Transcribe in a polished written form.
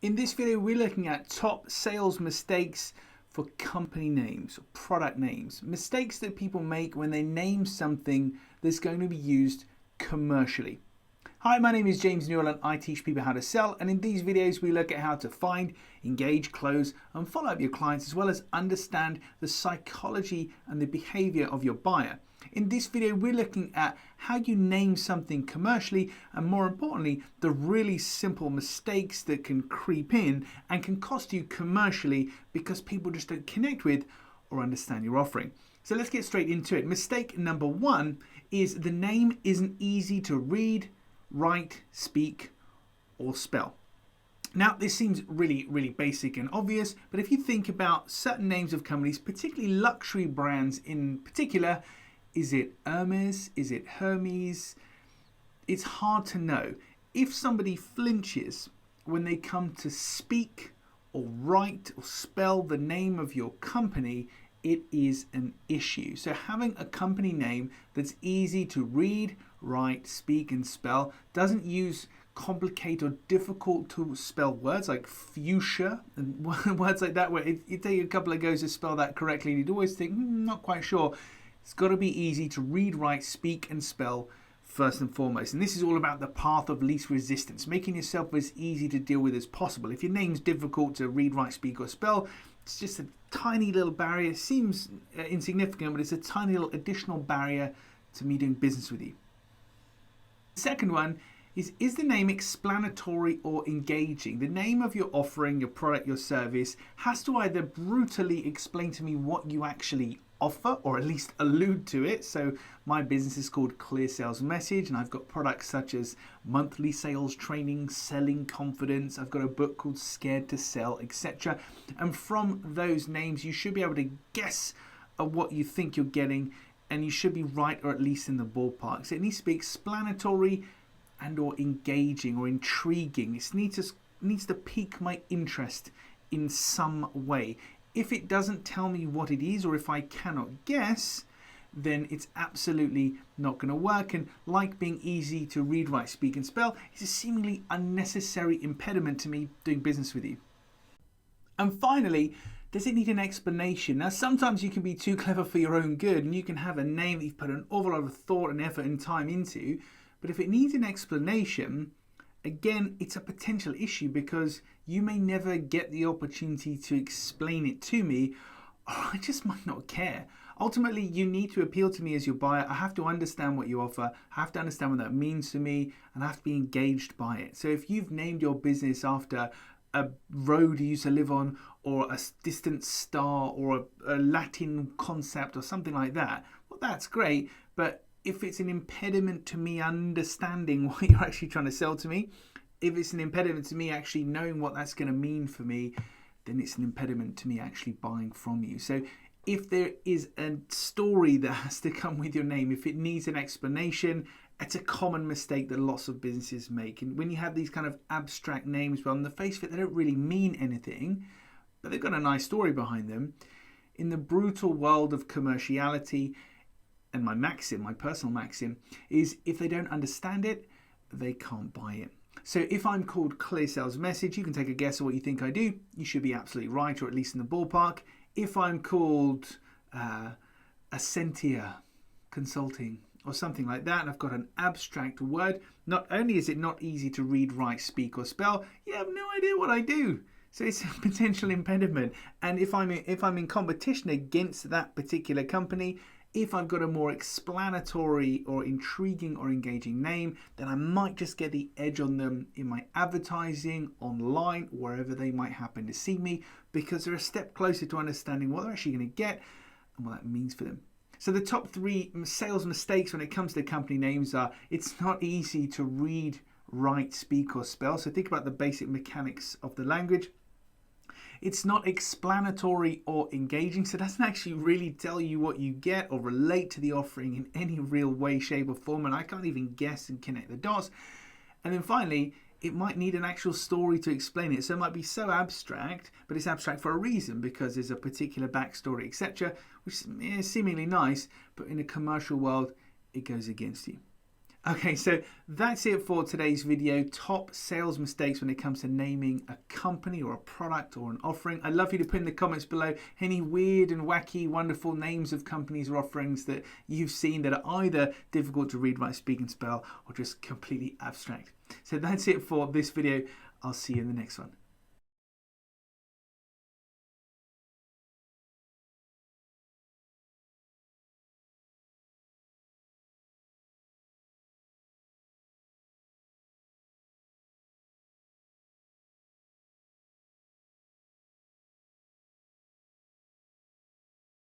In this video, we're looking at top sales mistakes for company names or product names. Mistakes that people make when they name something that's going to be used commercially. Hi, my name is James Newell and I teach people how to sell, and in these videos we look at how to find, engage, close and follow up your clients, as well as understand the psychology and the behavior of your buyer. In this video we're looking at how you name something commercially, and more importantly the really simple mistakes that can creep in and can cost you commercially because people just don't connect with or understand your offering. So let's get straight into it. Mistake number one is the name isn't easy to read, write, speak or spell. Now this seems really basic and obvious, but if you think about certain names of companies, particularly luxury brands in particular, is it Hermes? Is it Hermes? It's hard to know. If somebody flinches when they come to speak or write or spell the name of your company, it is an issue. So having a company name that's easy to read, write, speak and spell, doesn't use complicated or difficult to spell words like fuchsia and words like that, where it take you a couple of goes to spell that correctly and you'd always think, not quite sure. It's got to be easy to read, write, speak and spell first and foremost. And this is all about the path of least resistance, making yourself as easy to deal with as possible. If your name's difficult to read, write, speak or spell, it's just a tiny little barrier. It seems insignificant, but it's a tiny little additional barrier to me doing business with you. The second one is the name explanatory or engaging? The name of your offering, your product, your service has to either brutally explain to me what you actually offer or at least allude to it. So my business is called Clear Sales Message and I've got products such as monthly sales training, selling confidence. I've got a book called Scared to Sell, etc. And from those names you should be able to guess at what you think you're getting, and you should be right or at least in the ballpark. So it needs to be explanatory and or engaging or intriguing. It needs to pique my interest in some way. If it doesn't tell me what it is, or if I cannot guess, then it's absolutely not going to work. And like being easy to read, write, speak and spell, it's a seemingly unnecessary impediment to me doing business with you. And finally, does it need an explanation? Now sometimes you can be too clever for your own good and you can have a name that you've put an awful lot of thought and effort and time into, but if it needs an explanation, again, it's a potential issue because you may never get the opportunity to explain it to me, or I just might not care. Ultimately, you need to appeal to me as your buyer. I have to understand what you offer. I have to understand what that means to me, and I have to be engaged by it. So if you've named your business after a road you used to live on, or a distant star, or a Latin concept or something like that, well, that's great. But if it's an impediment to me understanding what you're actually trying to sell to me, if it's an impediment to me actually knowing what that's going to mean for me, then it's an impediment to me actually buying from you. So if there is a story that has to come with your name, if it needs an explanation, it's a common mistake that lots of businesses make. And when you have these kind of abstract names, well, on the face of it, they don't really mean anything, but they've got a nice story behind them. In the brutal world of commerciality, and my personal maxim, is if they don't understand it, they can't buy it. So if I'm called Clear Sales Message, you can take a guess at what you think I do. You should be absolutely right, or at least in the ballpark. If I'm called Ascentia Consulting or something like that, and I've got an abstract word, not only is it not easy to read, write, speak or spell, you have no idea what I do. So it's a potential impediment. And if I'm in competition against that particular company, if I've got a more explanatory or intriguing or engaging name, then I might just get the edge on them in my advertising, online, wherever they might happen to see me, because they're a step closer to understanding what they're actually going to get and what that means for them. So the top three sales mistakes when it comes to company names are: it's not easy to read, write, speak or spell. So think about the basic mechanics of the language. It's not explanatory or engaging, so it doesn't actually really tell you what you get or relate to the offering in any real way, shape or form, and I can't even guess and connect the dots. And then finally, it might need an actual story to explain it. So it might be so abstract, but it's abstract for a reason, because there's a particular backstory, etc., which is seemingly nice, but in a commercial world, it goes against you. Okay, so that's it for today's video. Top sales mistakes when it comes to naming a company or a product or an offering. I'd love you to put in the comments below any weird and wacky, wonderful names of companies or offerings that you've seen that are either difficult to read, write, speak, and spell, or just completely abstract. So that's it for this video. I'll see you in the next one.